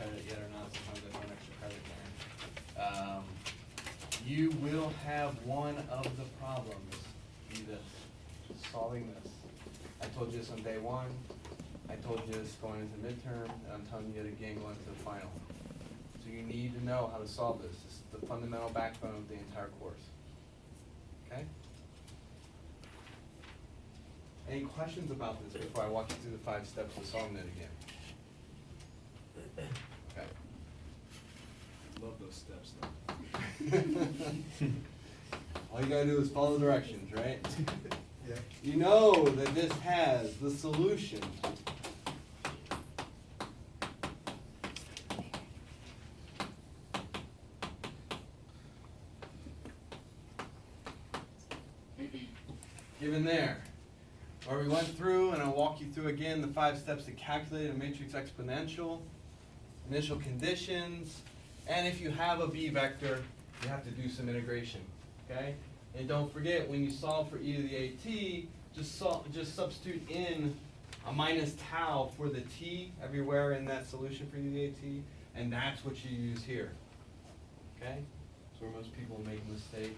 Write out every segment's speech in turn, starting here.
credit yet or not. Sometimes I throw an extra credit there. You will have one of the problems be this, solving this. I told you this on day one. I told you this going into midterm, and I'm telling you it again going into the final. So you need to know how to solve this. This is the fundamental backbone of the entire course. Okay? Any questions about this before I walk you through the 5 steps to solving it again? Okay. Love those steps though. All you gotta do is follow directions, right? Yeah. You know that this has the solution. Given there, where we went through, and I'll walk you through again the 5 steps to calculate a matrix exponential, initial conditions, and if you have a b vector, you have to do some integration, okay? And don't forget, when you solve for e to the at, just substitute in a minus tau for the t everywhere in that solution for e to the at, and that's what you use here, okay? That's where most people make a mistake.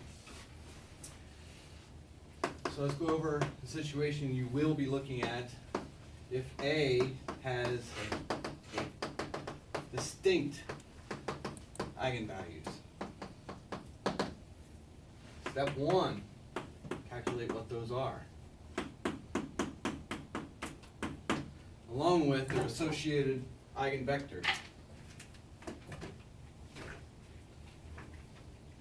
So let's go over the situation you will be looking at if A has distinct eigenvalues. Step 1, calculate what those are, along with their associated eigenvectors.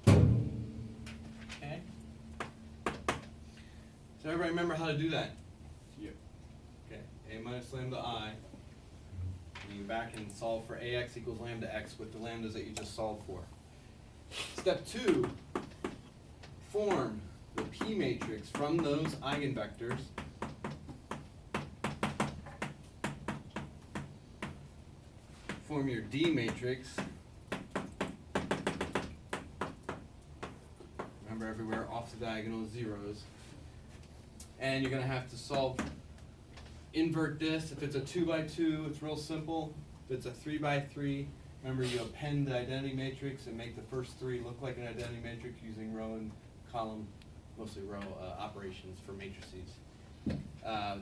Okay? So everybody remember how to do that? Yep. Okay, a minus lambda I. And you go back and solve for ax equals lambda x with the lambdas that you just solved for. Step 2, form the P matrix from those eigenvectors. Form your D matrix. Remember, everywhere off the diagonal is zeros. And you're going to have to solve, invert this. If it's a 2 by 2, it's real simple. If it's a 3 by 3, remember you append the identity matrix and make the first 3 look like an identity matrix using row and column, mostly row operations for matrices.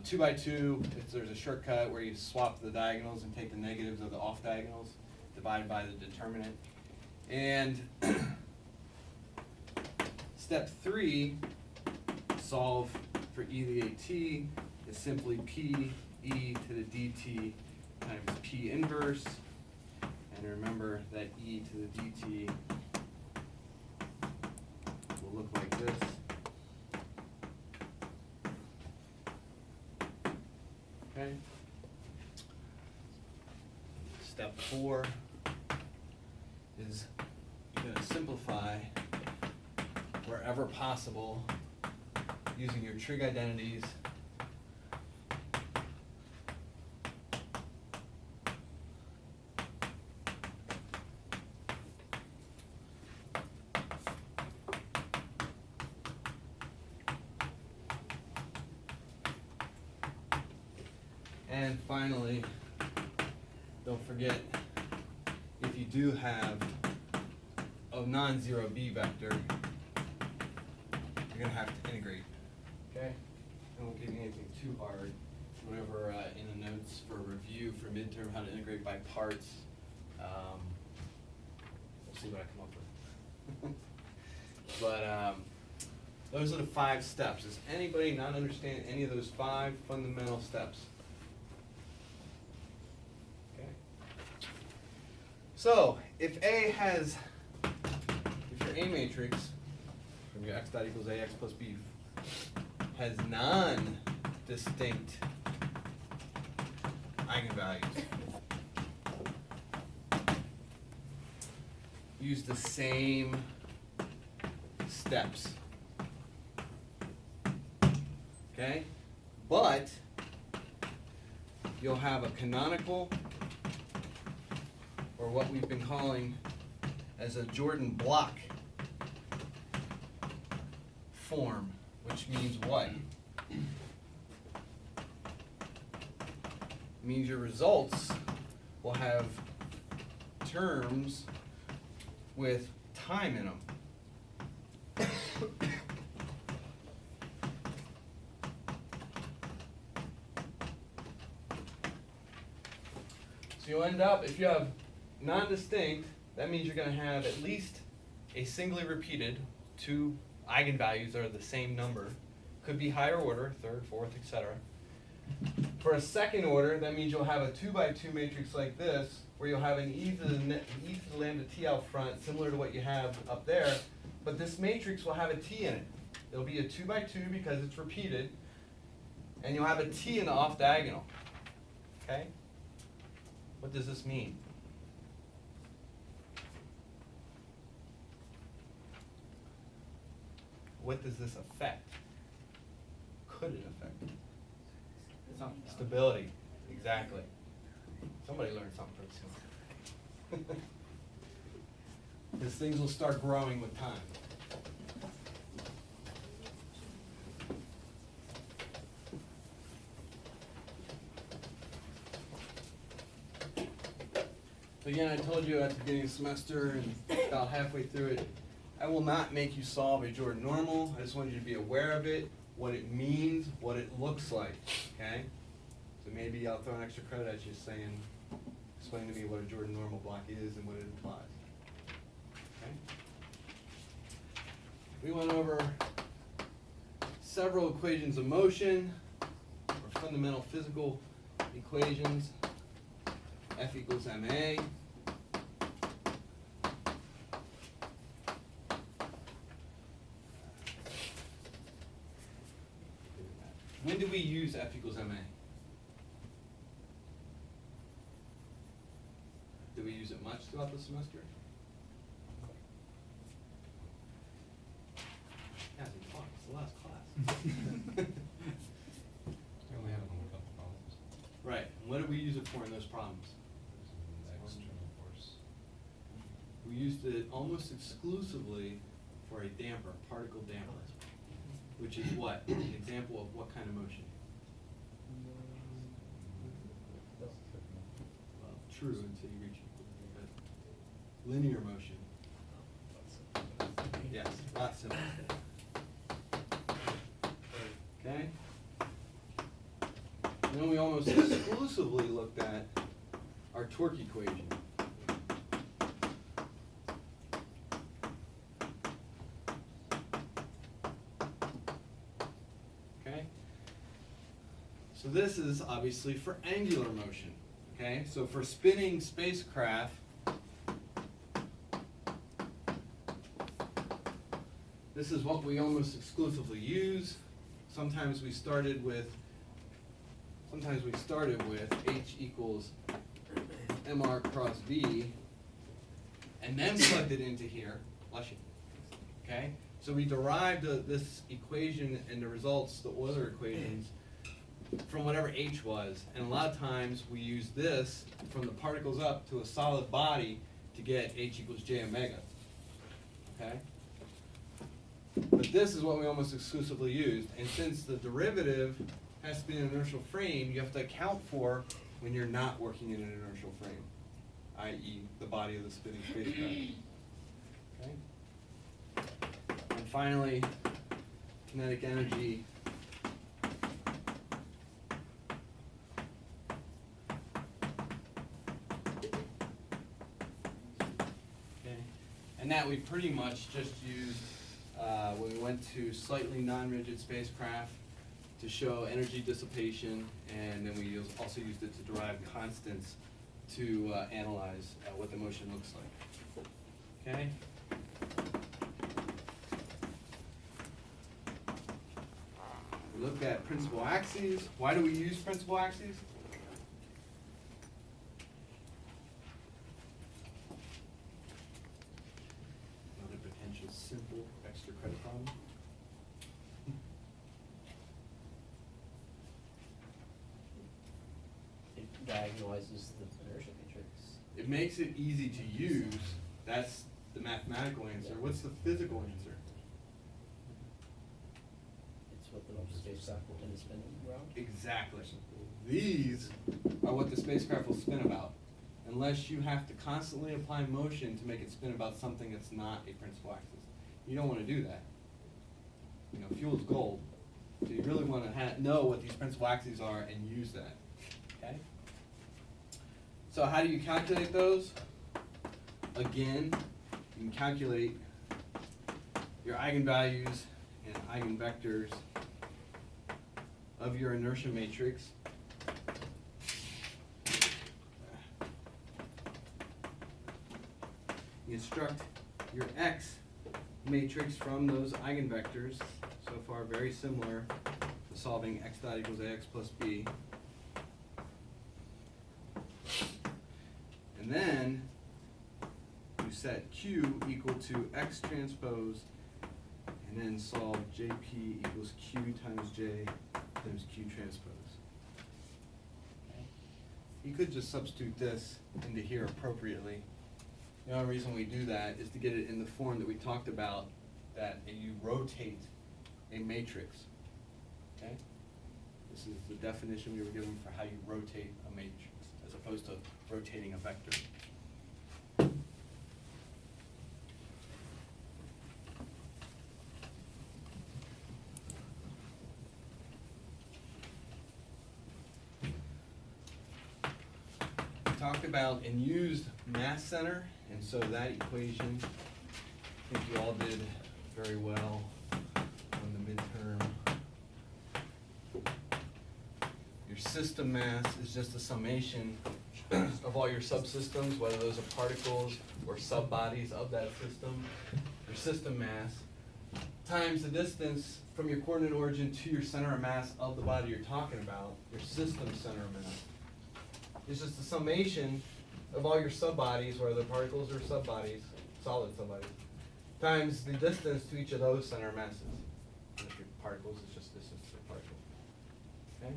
2 by 2, if there's a shortcut where you swap the diagonals and take the negatives of the off diagonals, divide by the determinant. And step 3, solve for e to the at is simply p e to the dt times p inverse. And remember that e to the dt will look like this. Okay. Step 4 is you're going to simplify wherever possible using your trig identities. And finally, don't forget, if you do have a non-zero b vector, you're going to have to integrate. Okay? I won't give you anything too hard. Went over in the notes for review for midterm how to integrate by parts. We'll see what I come up with. But those are the 5 steps. Does anybody not understand any of those 5 fundamental steps? Okay. So if if your A matrix from your x dot equals ax plus b has non-distinct eigenvalues, use the same steps. Okay? But you'll have a canonical, or what we've been calling as a Jordan block form, which means what? It means your results will have terms with time in them. So you'll end up, if you have non-distinct, that means you're going to have at least a singly repeated, two eigenvalues that are the same number. Could be higher order, third, fourth, etc. For a second order, that means you'll have a 2 by 2 matrix like this, where you'll have an e to the lambda t out front, similar to what you have up there, but this matrix will have a t in it. It'll be a 2 by 2 because it's repeated, and you'll have a t in the off diagonal. Okay? What does this mean? What does this affect? Could it affect? Stability, exactly. Somebody learned something pretty soon. Because things will start growing with time. So again, I told you at the beginning of the semester and about halfway through it, I will not make you solve a Jordan normal. I just want you to be aware of it, what it means, what it looks like, okay? So maybe I'll throw an extra credit at you saying, explain to me what a Jordan normal block is and what it implies. Okay? We went over several equations of motion, or fundamental physical equations. F equals ma. When do we use F equals ma? Do we use it much throughout the semester? Yeah, it's the last class. We only have it on a couple problems. Right, and what do we use it for in those problems? External force. We used it almost exclusively for a damper, particle damper, which is what? An example of what kind of motion? Well, true until you reach equilibrium, but linear motion. Yes, lot simple. Okay? And then we almost exclusively looked at our torque equation. Okay? So this is obviously for angular motion. Okay? So for spinning spacecraft, this is what we almost exclusively use. Sometimes we started with H equals mr cross v, and then plugged it into here. Bless you. Okay? So we derived this equation and the results, the Euler equations, from whatever H was. And a lot of times we use this from the particles up to a solid body to get H equals j omega. Okay? But this is what we almost exclusively used. And since the derivative has to be an inertial frame, you have to account for when you're not working in an inertial frame, i.e. the body of the spinning spacecraft. Okay? And finally, kinetic energy. Okay? And that we pretty much just used when we went to slightly non-rigid spacecraft to show energy dissipation, and then we also used it to derive constants to analyze what the motion looks like. Okay? We looked at principal axes. Why do we use principal axes? Another potential simple extra credit problem. It diagonalizes the inertia matrix. It makes it easy to use. That's the mathematical answer. What's the physical answer? It's what the spacecraft will tend to spin around. Exactly. These are what the spacecraft will spin about. unless you have to constantly apply motion to make it spin about something that's not a principal axis. You don't want to do that. You know, fuel is gold, so you really want to know what these principal axes are and use that. Okay? So how do you calculate those? Again, you can calculate your eigenvalues and eigenvectors of your inertia matrix. You construct your X matrix from those eigenvectors. So far, very similar to solving x dot equals ax plus b. And then you set Q equal to X transpose, and then solve JP equals Q times J times Q transpose. Okay. You could just substitute this into here appropriately. The only reason we do that is to get it in the form that we talked about, that you rotate a matrix. Okay? This is the definition we were given for how you rotate a matrix, as opposed to rotating a vector. We talked about and used mass center, and so that equation, I think you all did very well on the midterm. Your system mass is just a summation of all your subsystems, whether those are particles or subbodies of that system. Your system mass times the distance from your coordinate origin to your center of mass of the body you're talking about, your system center of mass. It's just a summation of all your subbodies, whether they're particles or subbodies, solid subbodies, times the distance to each of those center of masses. And if you're particles, it's just distance to the particle. Okay?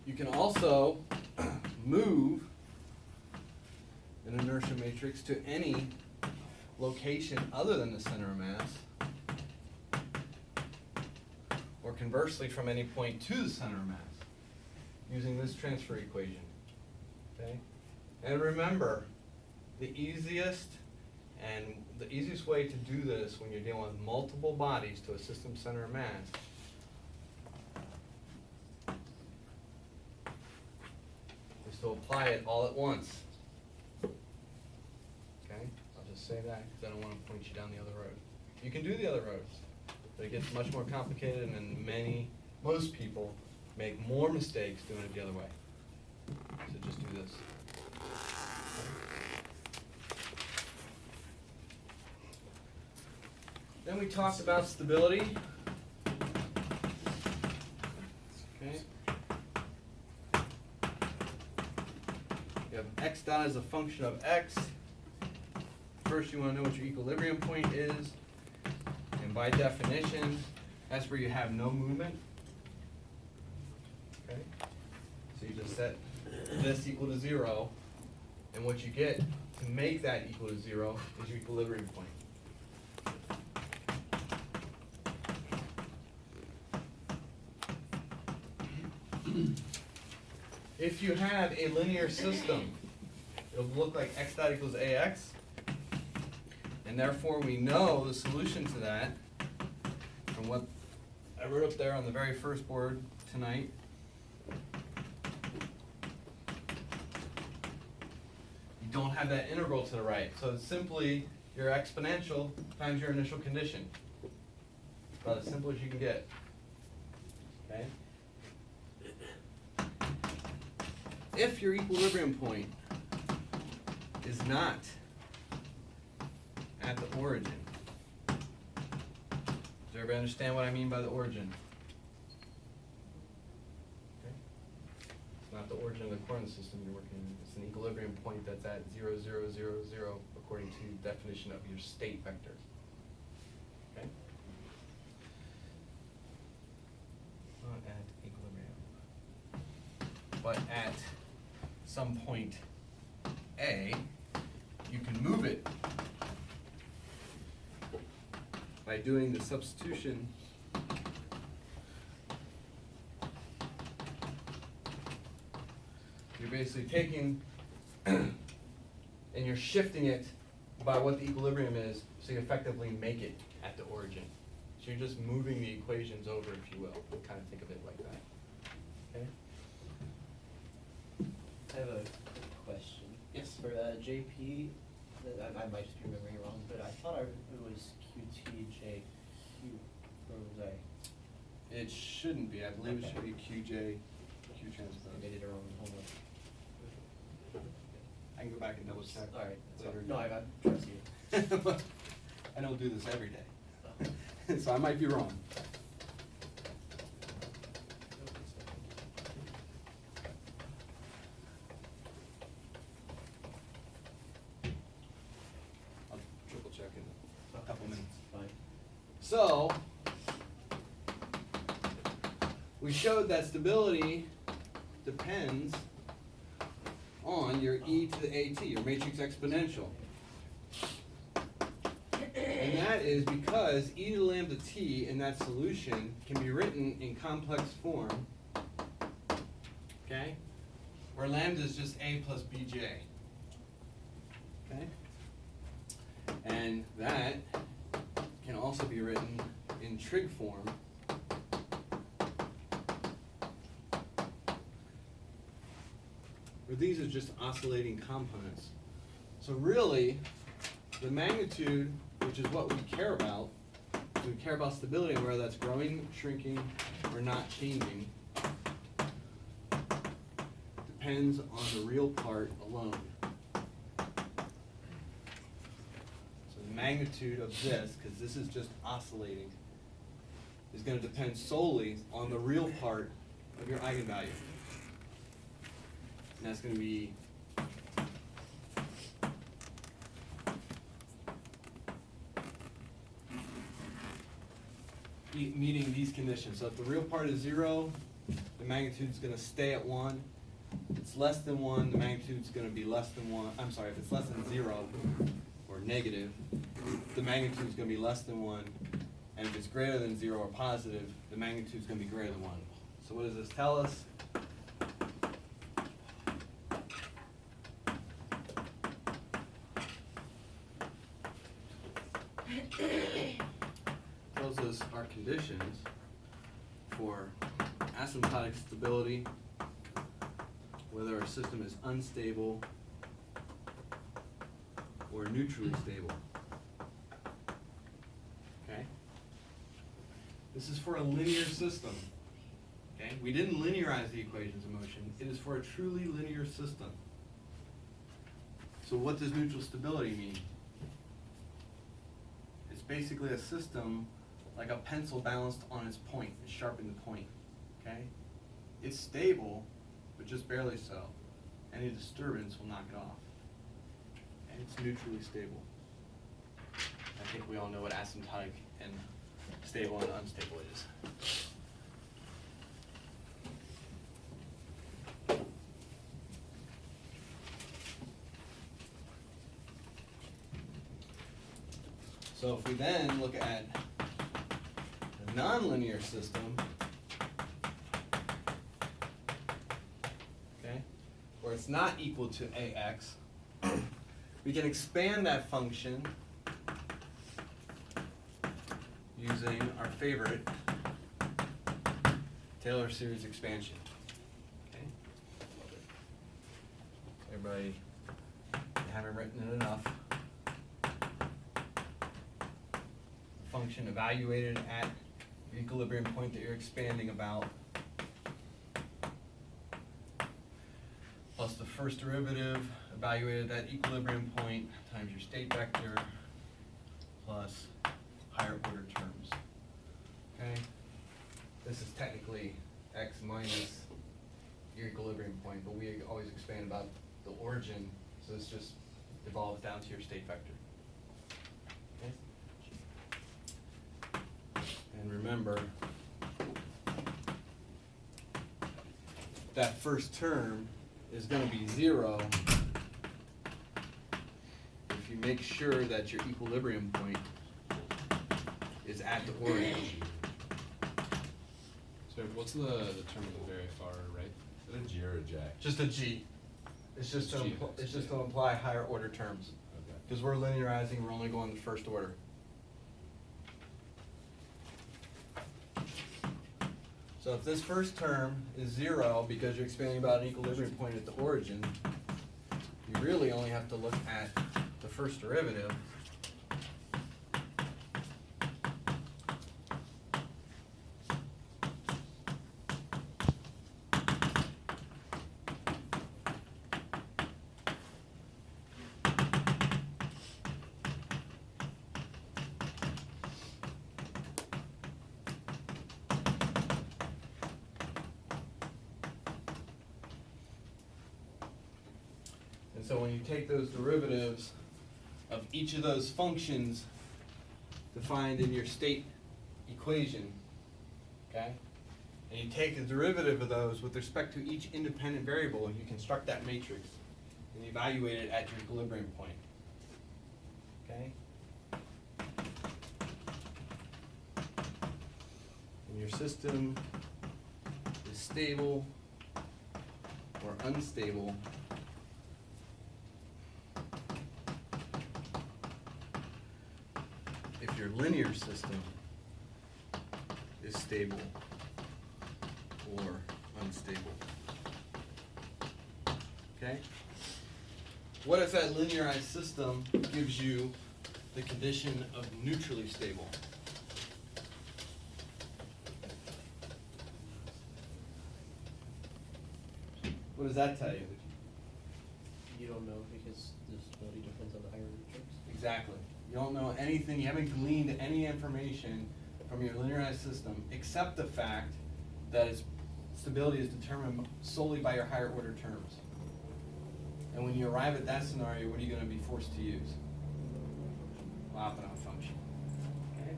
You can also move an inertia matrix to any location other than the center of mass, or conversely from any point to the center of mass, using this transfer equation. Okay? And remember, the easiest way to do this when you're dealing with multiple bodies to a system center of mass is to apply it all at once. Okay? I'll just say that because I don't want to point you down the other road. You can do the other roads, but it gets much more complicated, and most people make more mistakes doing it the other way. So just do this. Then we talked about stability. Okay. You have x dot as a function of x. First, you want to know what your equilibrium point is, and by definition, that's where you have no movement. Okay. So you just set this equal to 0, and what you get to make that equal to 0 is your equilibrium point. If you have a linear system, it'll look like x dot equals ax, and therefore we know the solution to that from what I wrote up there on the very first board tonight. You don't have that integral to the right, so it's simply your exponential times your initial condition. It's about as simple as you can get. Okay? If your equilibrium point is not at the origin, does everybody understand what I mean by the origin? Okay. It's not the origin of the coordinate system you're working in. It's an equilibrium point that's at 0, 0, 0, 0 according to the definition of your state vector. Okay? Not at equilibrium, but at some point A, you can move it by doing the substitution your you're basically taking and you're shifting it by what the equilibrium is, so you effectively make it at the origin. So you're just moving the equations over, if you will. Kind of think of it like that. Okay? I have a question. Yes. For JP, I might just be remembering it wrong, but I thought it was QTJQ, or was I? It shouldn't be. I believe it should be QJ, Q I transpose. made it wrong in homework. I can go back and double check. All right, that's later. fine. No, I trust you. I don't do this every day, so I might be wrong. I'll triple check in a couple minutes. Fine. So, we showed that stability depends on your e to the at, your matrix exponential. And that is because e to the lambda t in that solution can be written in complex form, okay? Where lambda is just a plus bj, okay? And that can also be written in trig form, where these are just oscillating components. So really, the magnitude, which is what we care about, we care about stability and whether that's growing, shrinking, or not changing, depends on the real part alone. So the magnitude of this, because this is just oscillating, is going to depend solely on the real part of your eigenvalue. And that's going to be meeting these conditions. So if the real part is 0, the magnitude is going to stay at 1. If it's less than 1, the magnitude is going to be less than 1. I'm sorry, if it's less than 0 or negative, the magnitude is going to be less than 1. And if it's greater than 0 or positive, the magnitude is going to be greater than 1. So what does this tell us? Tells us our conditions for asymptotic stability, whether our system is unstable or neutrally stable. Okay? This is for a linear system. Okay? We didn't linearize the equations of motion. It is for a truly linear system. So what does neutral stability mean? It's basically a system like a pencil balanced on its point, it's sharpened the point, okay? It's stable, but just barely so. Any disturbance will knock it off. And it's neutrally stable. I think we all know what asymptotic and stable and unstable is. So if we then look at a nonlinear system, okay, where it's not equal to ax, we can expand that function using our favorite Taylor series expansion. Okay? Everybody, you haven't written it enough. Function evaluated at the equilibrium point that you're expanding about, plus the first derivative evaluated at that equilibrium point times your state vector, plus higher order terms. Okay? This is technically x minus your equilibrium point, but we always expand about the origin, so this just evolves down to your state vector. Okay? And remember, that first term is going to be 0 if you make sure that your equilibrium point is at the origin. So what's the term at the very far right? Is it a G or a J? Just a G. It's just to, G impl- next, it's just yeah. to imply higher order terms. Okay. Because we're linearizing, we're only going the first order. So if this first term is 0 because you're expanding about an equilibrium point at the origin, you really only have to look at the first derivative. And so when you take those derivatives of each of those functions defined in your state equation, okay? And you take the derivative of those with respect to each independent variable, and you construct that matrix and evaluate it at your equilibrium point, okay? And your system is stable or unstable if your linear system is stable or unstable. Okay? What if that linearized system gives you the condition of neutrally stable? What does that tell you? You don't know because the stability depends on the higher order terms. Exactly. You don't know anything, you haven't gleaned any information from your linearized system except the fact that its stability is determined solely by your higher order terms. And when you arrive at that scenario, what are you going to be forced to use? Lyapunov function. Okay?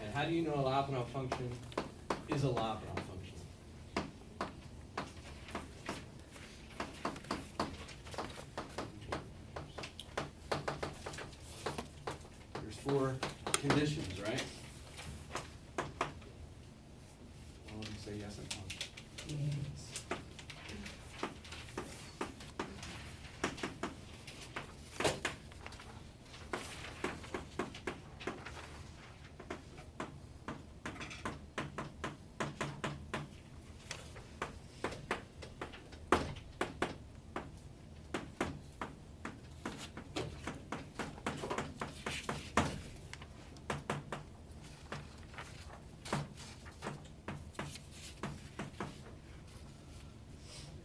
And how do you know a Lyapunov function is a Lyapunov function? There's 4 conditions, right? All of you say yes at once.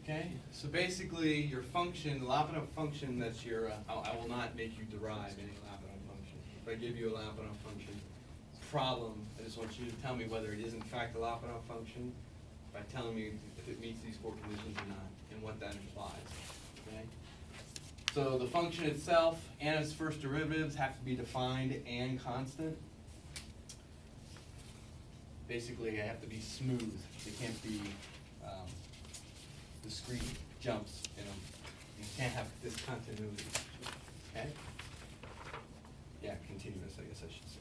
Okay, so basically your function, the Lyapunov function that's your, I will not make you derive any Lyapunov function. If I give you a Lyapunov function problem, I just want you to tell me whether it is in fact a Lyapunov function by telling me if it meets these 4 conditions or not and what that implies, okay? So the function itself and its first derivatives have to be defined and constant. Basically, they have to be smooth. They can't be discrete jumps in them. You can't have discontinuity. Okay? Yeah, continuous, I guess I should say.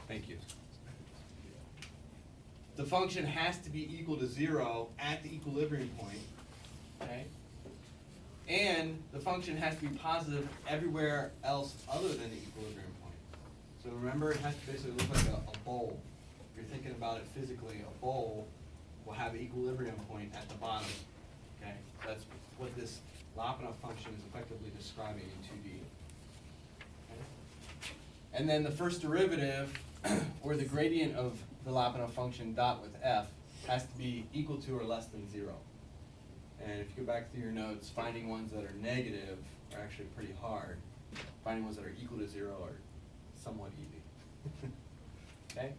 Thank you. The function has to be equal to 0 at the equilibrium point. Okay? And the function has to be positive everywhere else other than the equilibrium point. So remember, it has to basically look like a bowl. If you're thinking about it physically, a bowl will have an equilibrium point at the bottom. Okay, that's what this Lyapunov function is effectively describing in 2D. Okay? And then the first derivative, or the gradient of the Lyapunov function dot with f, has to be equal to or less than 0. And if you go back through your notes, finding ones that are negative are actually pretty hard. Finding ones that are equal to 0 are somewhat easy. Okay?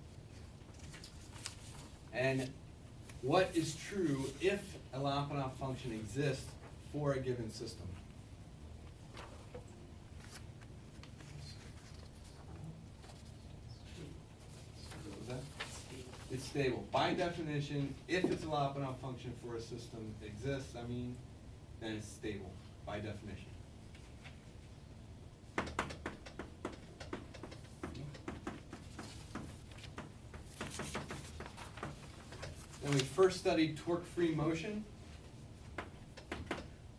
And what is true if a Lyapunov function exists for a given system? What was that? It's stable. By definition, if it's a Lyapunov function for a system that exists, then it's stable, by definition. And when we first studied torque-free motion,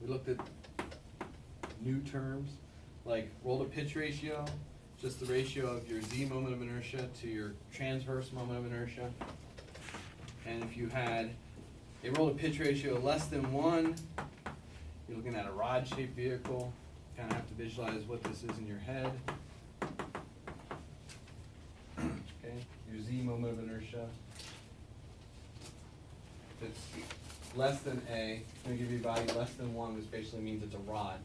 we looked at new terms like roll-to-pitch ratio, just the ratio of your z moment of inertia to your transverse moment of inertia. And if you had a roll-to-pitch ratio less than 1, you're looking at a rod-shaped vehicle. Kind of have to visualize what this is in your head. Okay, your z moment of inertia. If it's less than a, it's going to give you a value less than 1, which basically means it's a rod.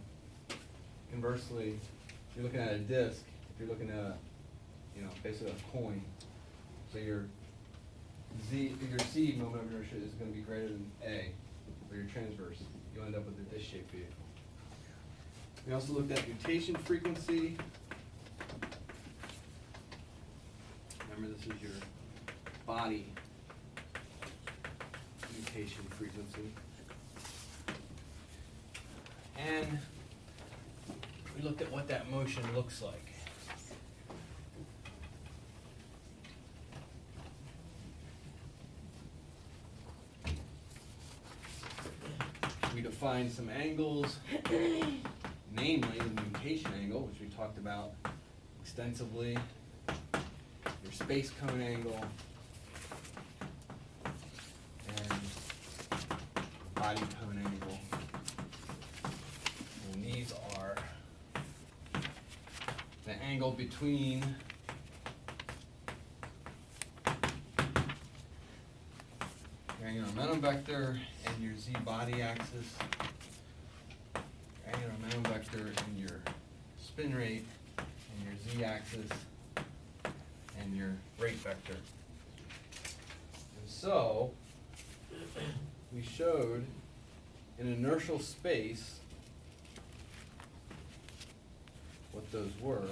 Conversely, if you're looking at a disc, if you're looking at a, basically a coin, so your z moment of inertia is going to be greater than a, or your transverse. You'll end up with a disc-shaped vehicle. We also looked at nutation frequency. Remember, this is your body nutation frequency. And we looked at what that motion looks like. We defined some angles, namely the nutation angle, which we talked about extensively, your space cone angle, and body cone angle. And these are the angle between your angular momentum vector and your z body axis, your angular momentum vector and your spin rate, and your z axis and your rate vector. And so we showed in inertial space what those were.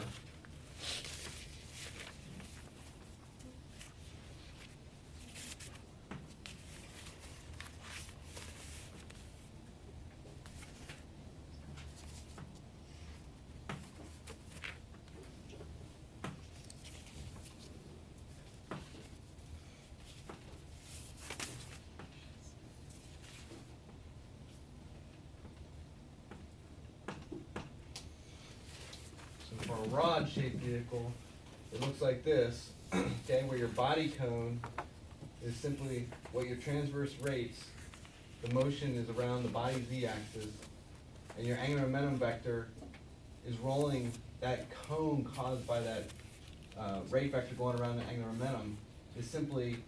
For a rod-shaped vehicle, it looks like this, okay, where your body cone is simply what your transverse rates, the motion is around the body z-axis, and your angular momentum vector is rolling that cone caused by that rate vector going around the angular momentum is simply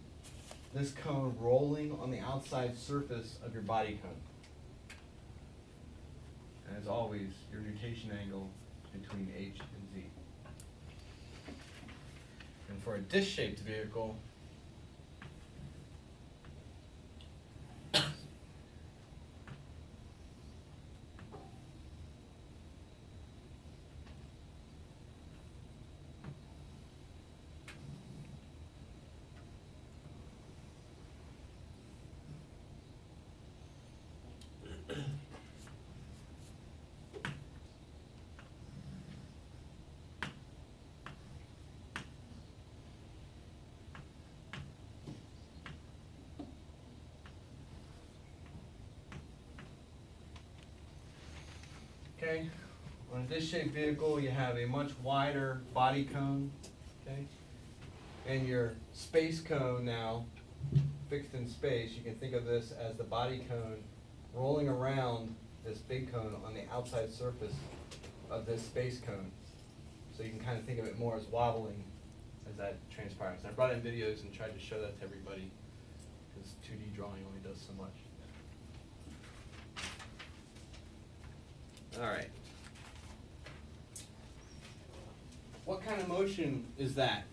this cone rolling on the outside surface of your body cone. And as always, your nutation angle between H and Z. And for a disc-shaped vehicle, okay, on a disc-shaped vehicle, you have a much wider body cone, okay, and your space cone now, fixed in space, you can think of this as the body cone rolling around this big cone on the outside surface of this space cone. So you can kind of think of it more as wobbling as that transpires. And I brought in videos and tried to show that to everybody, because 2D drawing only does so much. All right. What kind of motion is that?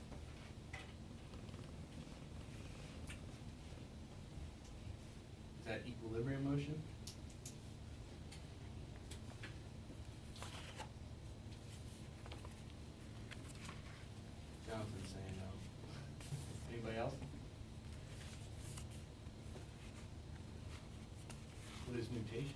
Is that equilibrium motion? Jonathan's saying no. Anybody else? What is mutation?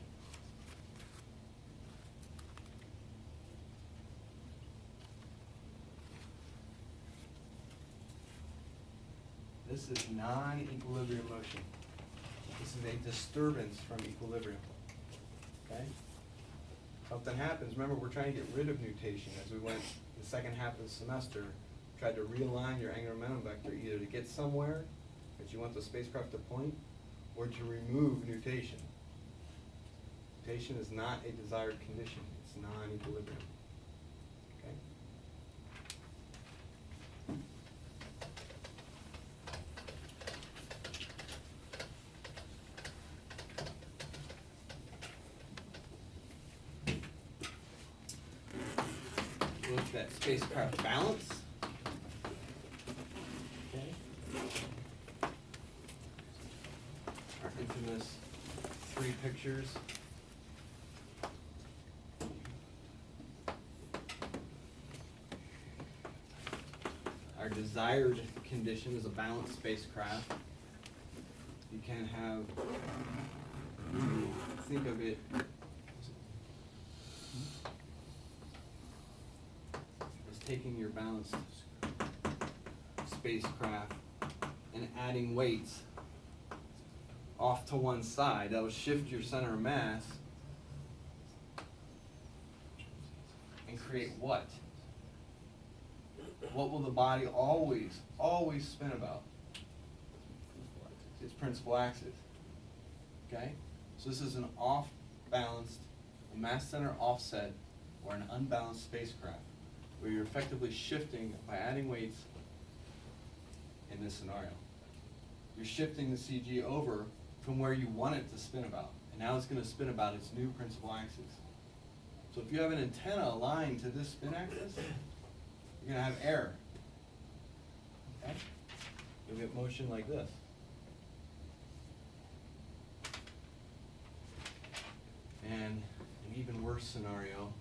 This is non-equilibrium motion. is a disturbance from equilibrium. Okay? Something happens. Remember, we're trying to get rid of nutation as we went the second half of the semester. Tried to realign your angular momentum vector either to get somewhere that you want the spacecraft to point, or to remove nutation. Nutation is not a desired condition. It's non-equilibrium. Okay? Look at spacecraft balance. Okay. Our infamous 3 pictures. Our desired condition is a balanced spacecraft. You can have, think of it as taking your balanced spacecraft and adding weights off to one side. That will shift your center of mass and create what? What will the body always spin about? Its principal axis. Okay? So this is an off-balanced, a mass center offset, or an unbalanced spacecraft, where you're effectively shifting by adding weights in this scenario. You're shifting the CG over from where you want it to spin about, and now it's going to spin about its new principal axis. So if you have an antenna aligned to this spin axis, you're going to have error. Okay? You'll get motion like this. And an even worse scenario,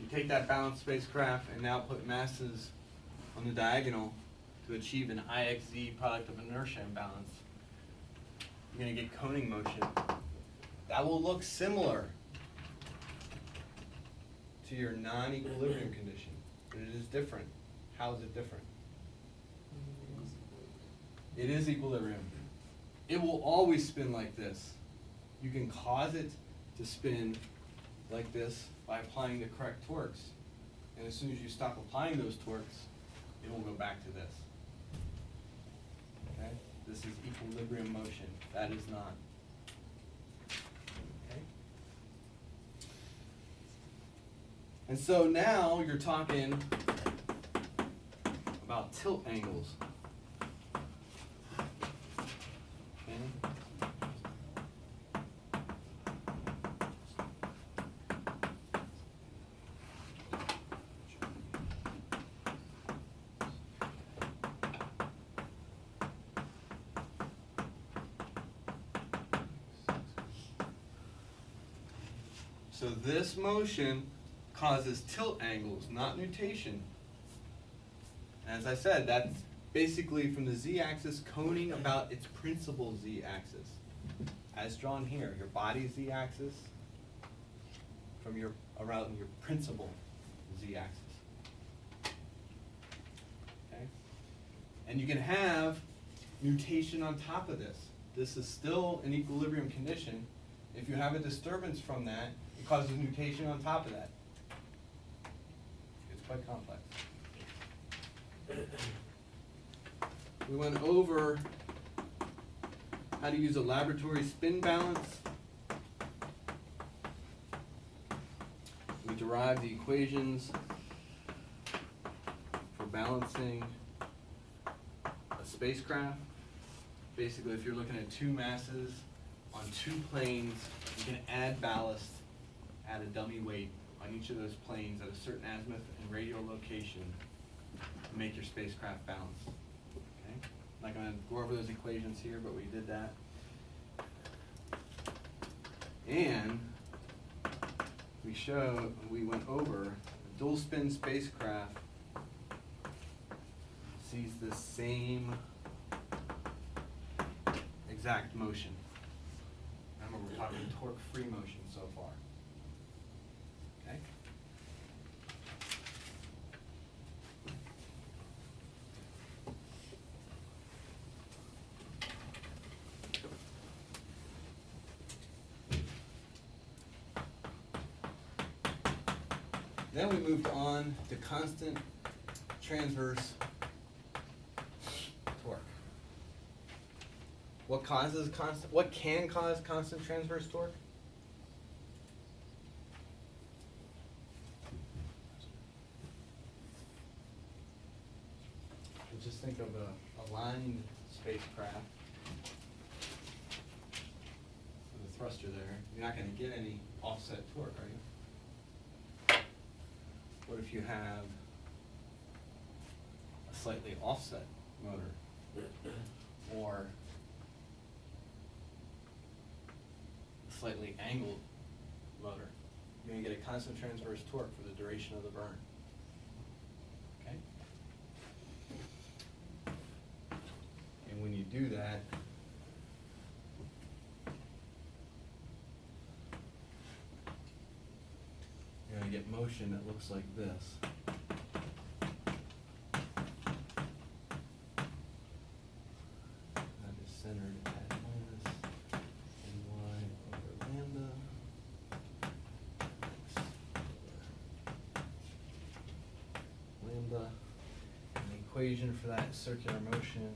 take that balanced spacecraft and now put masses on the diagonal to achieve an IXZ product of inertia imbalance. You're going to get coning motion. That will look similar to your non-equilibrium condition, but it is different. How is it different? It is equilibrium. It will always spin like this. You can cause it to spin like this by applying the correct torques. And as soon as you stop applying those torques, it will go back to this. Okay? This is equilibrium motion. That is not. Okay? And so now you're talking about tilt angles. Okay? So this motion causes tilt angles, not nutation. As I said, that's basically from the z-axis coning about its principal z-axis. As drawn here, your body's z-axis from your around your principal z-axis. Okay? And you can have nutation on top of this. This is still an equilibrium condition. If you have a disturbance from that, it causes nutation on top of that. It's quite complex. We went over how to use a laboratory spin balance. We derived the equations for balancing a spacecraft. Basically, if you're looking at two masses on two planes, you can add ballast, add a dummy weight on each of those planes at a certain azimuth and radial location to make your spacecraft balance. Okay? I'm not going to go over those equations here, but we did that. And we went over, a dual spin spacecraft sees the same exact motion. Remember, we're talking torque-free motion so far. Okay? Then we moved on to constant transverse torque. What can cause constant transverse torque? Just think of a lined spacecraft with a thruster there. You're not going to get any offset torque, are you? What if you have a slightly offset motor or a slightly angled motor? You're going to get a constant transverse torque for the duration of the burn. Okay? And when you do that, you're going to get motion that looks like this. That is centered at minus ny over lambda. X over lambda. And the equation for that circular motion